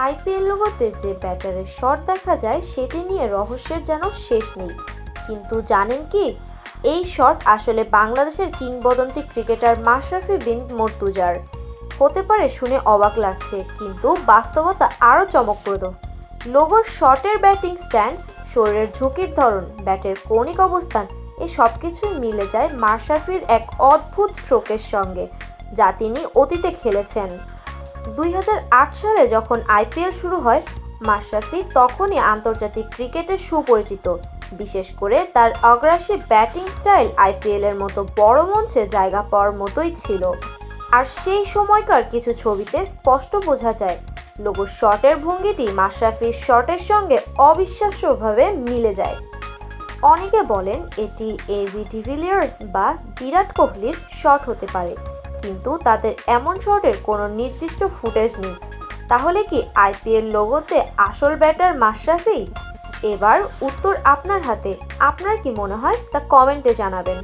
IPL লোগোতে যে ব্যাটারের shot দেখা যায় সেটি নিয়ে রহস্যের যেন শেষ নেই। কিন্তু জানেন কি, এই শট আসলে বাংলাদেশের কিংবদন্তি ক্রিকেটার মাশরাফি বিন মর্তুজার। হতে পারে শুনে অবাক লাগছে, কিন্তু বাস্তবতা আরও চমকপ্রদ। লোগোর শটের ব্যাটিং স্ট্যান্ড, শরীরের ঝুঁকির ধরন, ব্যাটের কৌণিক অবস্থান, এ সব কিছুই মিলে যায় মাশরাফির এক অদ্ভুত স্ট্রোকের সঙ্গে, যা তিনি অতীতে খেলেছেন। ২০০৮ সালে যখন আইপিএল শুরু হয়, মাশরাফি তখনই আন্তর্জাতিক ক্রিকেটে সুপরিচিত। বিশেষ করে তার আগ্রাসী ব্যাটিং স্টাইল আইপিএলের মতো বড় মঞ্চে জায়গা পাওয়ার মতোই ছিল। আর সেই সময়কার কিছু ছবিতে স্পষ্ট বোঝা যায় লোগোর শটের ভঙ্গিটি মাশরাফির শটের সঙ্গে অবিশ্বাস্যভাবে মিলে যায়। অনেকে বলেন এটি এবি ডিভিলিয়ার্স বা বিরাট কোহলির শট হতে পারে, কিন্তু তাদের এমন শটের কোনো নির্দিষ্ট ফুটেজ নেই। তাহলে কি আইপিএল লোগোতে আসল ব্যাটার মাশরাফি? এবার উত্তর আপনার হাতে। আপনার কি মনে হয় তা কমেন্টে জানাবেন।